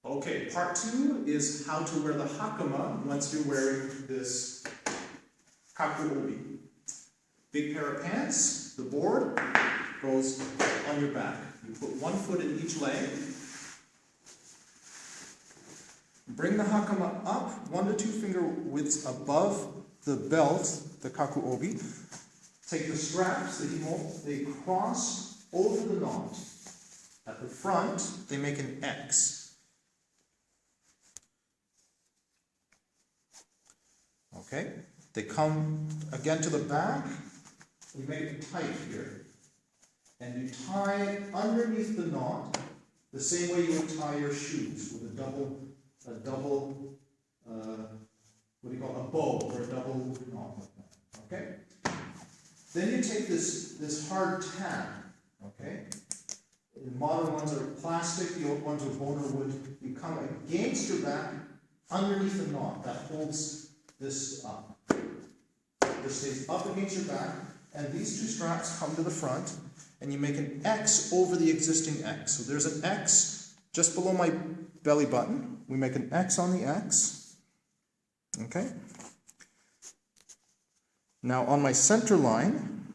Okay, part 2 is how to wear the Hakama once you're wearing this kaku-obi. Big pair of pants, the board goes on your back. You put one foot in each leg. Bring the Hakama up 1 to 2 finger widths above the belt, the kaku-obi. Take the straps, the himo, they cross over the knot. At the front, they make an X. Okay, they come again to the back, you make it tight here, and you tie underneath the knot the same way you would tie your shoes with a double, what do you call it, a bow or a double knot like that. Okay, then you take this hard tab. Okay, the modern ones are plastic, the old ones are bone or wood. You come against your back underneath the knot that holds this up. This stays up against your back, and these two straps come to the front, and you make an X over the existing X. So there's an X just below my belly button. We make an X on the X. Okay? Now on my center line,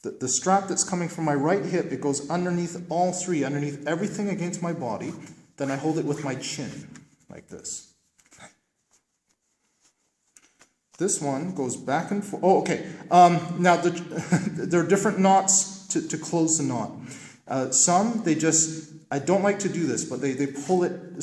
the strap that's coming from my right hip, it goes underneath all three, underneath everything against my body. Then I hold it with my chin, like this. This one goes back and forth. Oh, okay. Now, there are different knots to close the knot. Some, I don't like to do this, but they pull it,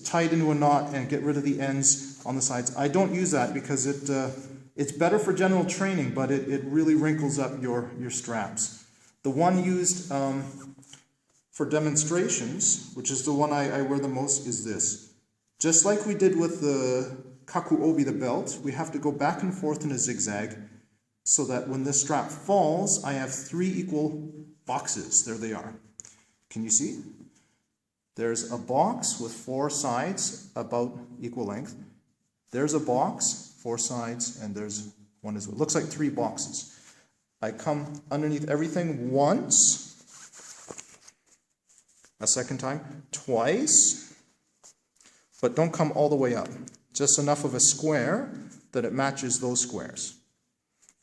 tie it into a knot and get rid of the ends on the sides. I don't use that because it's better for general training, but it really wrinkles up your straps. The one used for demonstrations, which is the one I wear the most, is this. Just like we did with the kaku-obi, the belt, we have to go back and forth in a zigzag so that when this strap falls, I have 3 equal boxes. There they are. Can you see? There's a box with 4 sides about equal length. There's a box, 4 sides, and there's one as well. It looks like 3 boxes. I come underneath everything once, a second time, twice, but don't come all the way up. Just enough of a square that it matches those squares.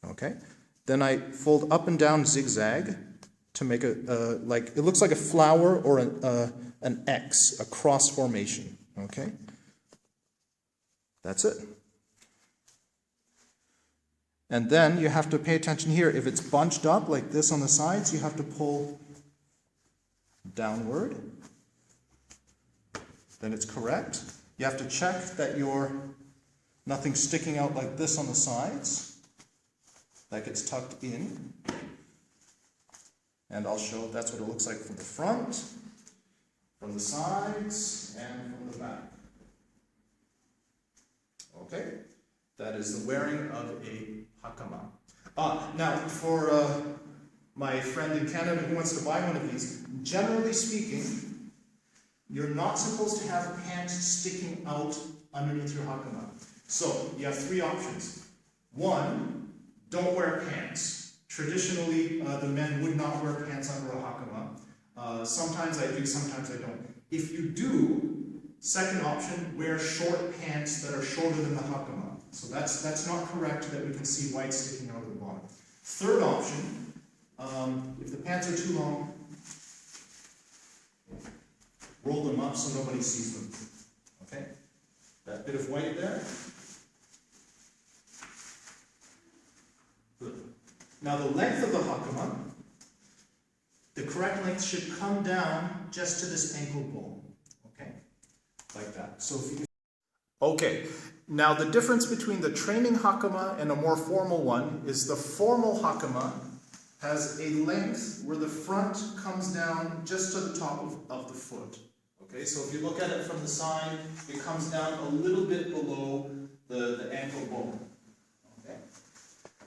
Okay? Then I fold up and down zigzag to make it looks like a flower or an X, a cross formation. Okay? That's it. And then you have to pay attention here. If it's bunched up like this on the sides, you have to pull downward. Then it's correct. You have to check that nothing's sticking out like this on the sides. That gets tucked in. And I'll show that's what it looks like from the front, from the sides, and from the back. Okay? That is the wearing of a Hakama. Now, for my friend in Canada who wants to buy one of these, generally speaking, you're not supposed to have pants sticking out underneath your Hakama. So, you have 3 options. 1, don't wear pants. Traditionally, the men would not wear pants under a Hakama. Sometimes I do, sometimes I don't. If you do, second option, wear short pants that are shorter than the Hakama. So that's not correct that we can see white sticking out of the bottom. Third option, if the pants are too long, roll them up so nobody sees them. Okay? That bit of white there. Good. Now the length of the Hakama, the correct length should come down just to this ankle bone. Okay? Like that. So if you Okay. Now the difference between the training Hakama and a more formal one is the formal Hakama has a length where the front comes down just to the top of the foot. Okay, so if you look at it from the side, it comes down a little bit below the ankle bone. Okay?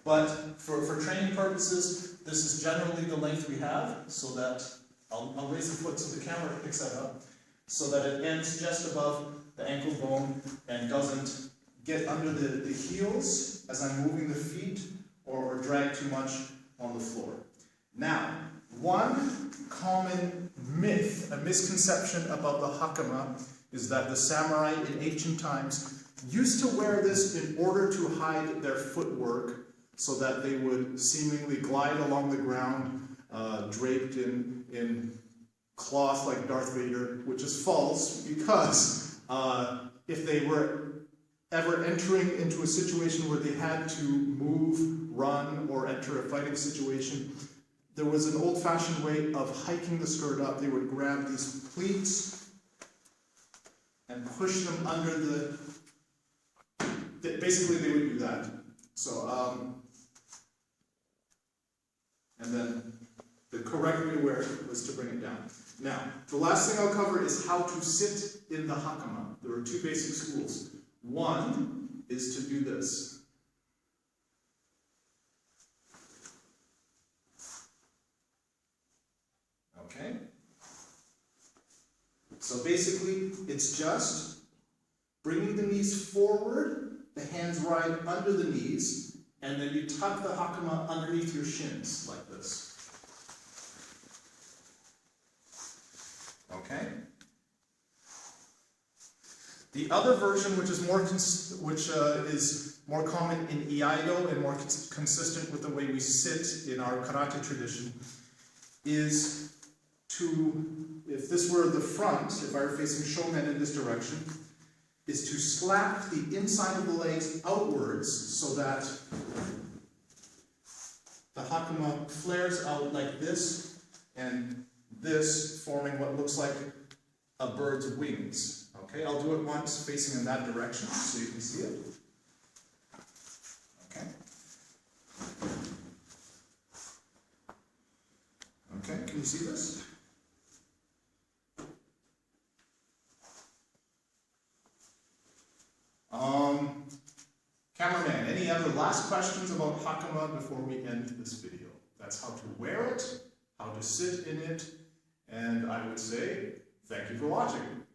But for training purposes, this is generally the length we have, so that, I'll raise the foot so the camera picks that up, so that it ends just above the ankle bone and doesn't get under the heels as I'm moving the feet or drag too much on the floor. Now, one common myth, a misconception about the Hakama is that the samurai in ancient times used to wear this in order to hide their footwork so that they would seemingly glide along the ground draped in cloth like Darth Vader, which is false because if they were ever entering into a situation where they had to move, run, or enter a fighting situation, there was an old-fashioned way of hiking the skirt up. They would grab these pleats and push them under the... Basically, they would do that. So, and then the correct way to wear it was to bring it down. Now, the last thing I'll cover is how to sit in the Hakama. There are two basic schools. One is to do this. Okay? So basically, it's just bringing the knees forward, the hands right under the knees, and then you tuck the Hakama underneath your shins, like this. Okay? The other version, which is more common in Iaido and more consistent with the way we sit in our karate tradition, is to, if this were the front, if I were facing shomen in this direction, is to slap the inside of the legs outwards so that the Hakama flares out like this, and this forming what looks like a bird's wings. Okay, I'll do it once facing in that direction so you can see it. Okay. Okay, can you see this? Cameraman, any other last questions about Hakama before we end this video? That's how to wear it, how to sit in it, and I would say thank you for watching.